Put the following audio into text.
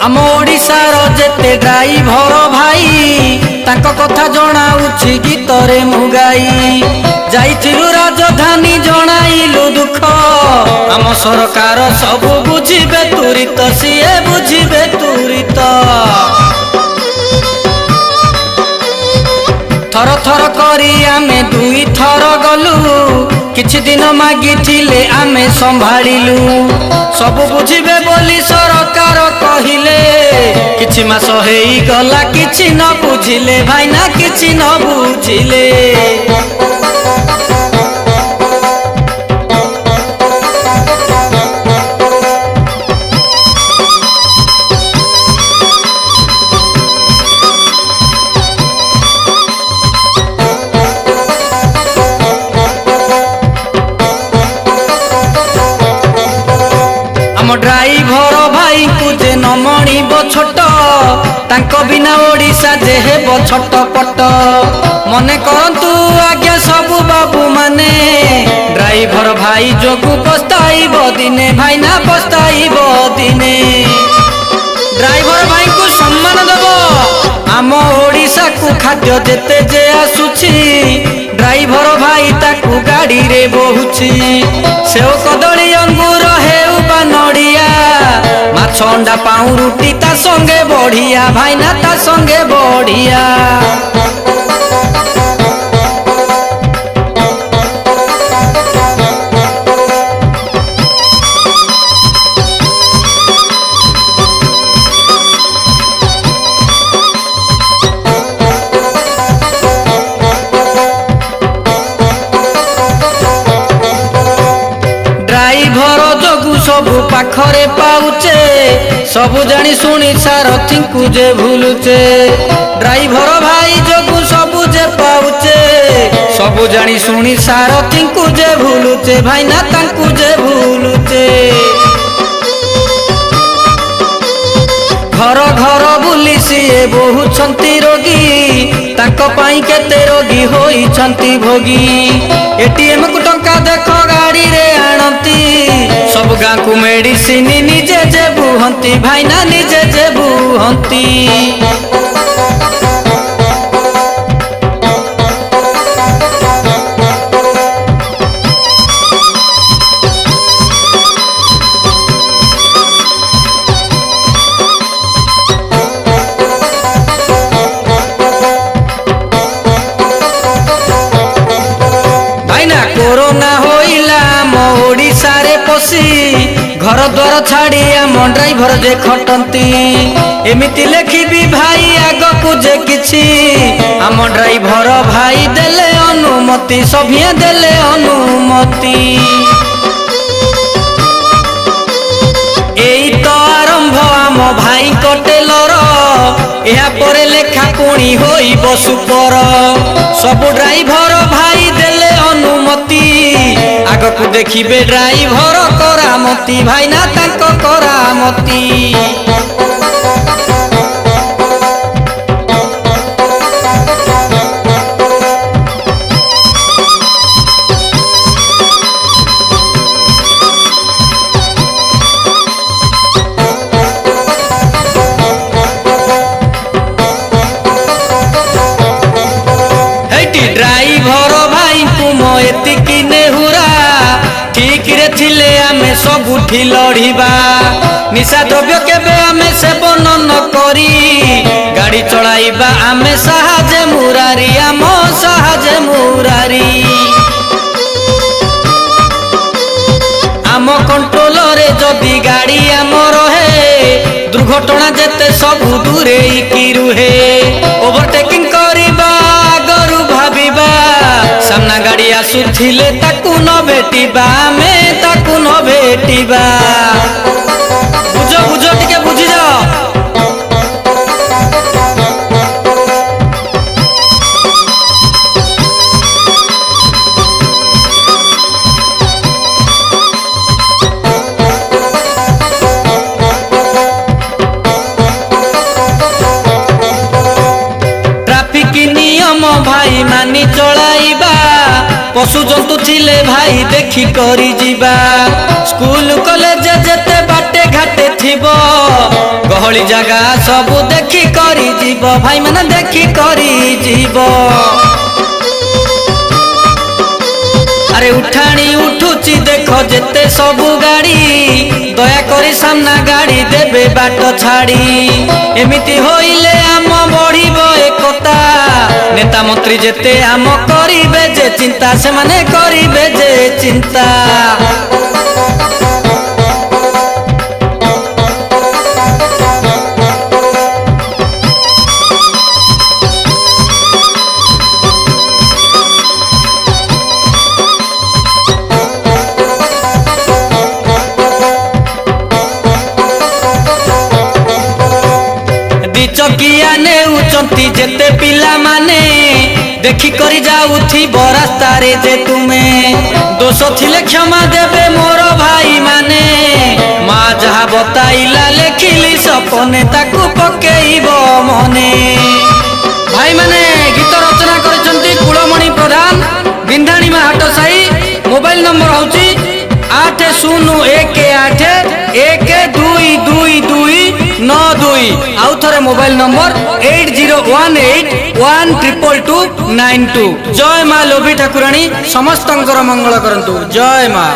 आम ओडिशार जेते ड्राइभर भाई तांको कथा जणाउछि गीतरे मु गाई जाइथिलु राजधानी जणाइलु दुख आम सरकार सब बुझिबे तुरित सिए बुझिबे तुरित थर थर करी आमे दुई थर गलु किछि दिन मागिथिले आमे संभाळिलु सब बुझिबे बोली सरकार कहिले किछि मास हेई गला किछि न बुझिले भाईना किछि न बुझिले ड्राइभर भाई को जे नमणीब छोट तांको बिना ओडिशा जे हेब छटपट मने करंतु आज्ञा सबु बाबू माने ड्राइभर भाई जोगु पस्ताइब दिने भाई ना पस्ताइब दिने ड्राइभर भाई को सम्मान देव आम ओडिशा को खाद्य जेते जे आसुछि ड्राइभर भाई ताकू गाड़ी रे बहुछि सेव कदली अंगूर हेउ बा नड़िया माछ अंडा पाऊ रुटी ता संगे बढ़िया भाईना ता संगे बढ़िया सबु पाखरे पाउचे सबु जानी सुनी सारथी को जे भूलुचे ड्राइभर भाई जोगु सबु जे पाउचे सबु जानी सुनी सारथी को जे भूलुचे भाईना तांकु जे भूलुचे घर घर बुली सिए बहु छंती रोगी तांको पाई केते रोगी होई छंती भोगी एटीएम को टंका देखो गाड़ी रे आणंती सब गाँ को मेडिसिन निजे जे बुहंती भाईना निजे जे बुहंती कोरोना होइला मो ओडिशा रे पसी घर द्वार छाड़ी आम ड्राइभर जे खटंती एमिति लेखिबी भाई आग को जे किछि आम ड्राइभर भाई देले अनुमति सभिए देले अनुमति एई तो आरंभ आम भाई कटेलर या परे लेखा पुणी होई बसु पर सब ड्राइभर भाई देले अनुमति आग को देखिबे ड्राइभर करामती भाईना तांको करामती ड्राइभर भाई तुम एतिकी नेहुरा ठीक रे थिले आमे सबुठी लड़िबा निशा द्रव्य केबे आमे सेवन न करी गाड़ी चलाइबा आमे साहाजे मुरारी आम साहाजे मुरारी आम कंट्रोल रे जदि गाड़ी आम रहे दुर्घटना जेते सब दूरे की रुहे ओवरटेकिंग करिबा आगरु भाबिबा सामना गाड़ी आसुथिले ताकू न भेटिबा में ताकू न भेटिबा बुझो बुझो टिके बुझी जाओ भाई मानी चलाइबा पशु जंतु थिले भाई देखी करी जीवा स्कूल कॉलेज जेते बाटे घाटे थिबो गह गहली जगह सब देखी करी जीव भाई माने देखी करी जीव। अरे उठाणी उठुची देख जेते सबु गाड़ी दया करी सामना गाड़ी देबे बाट छाड़ी। एमिति होइले आम बढ़िबो एकता नेता मंत्री जेते आम करिबे जे चिंता से माने करिबे जे चिंता। चकिया नेउचंती जेते पिला माने देखी करी जाउथी रास्तारे जे तुमे दोष थिले क्षमा देबे मोर भाई माने। माँ जहा बताइला लेखिली सपने ताकू पकेइबो मने। भाई माने गीत रचना करिसंती कुलमणि प्रधान बिंधाणी मा हाट साई। मोबाइल नंबर होची 8018112292। आउ थरे मोबाइल नंबर 8018122292। जय माँ लोभी ठाकुराणी समस्तंकर मंगल करंतु। जय माँ।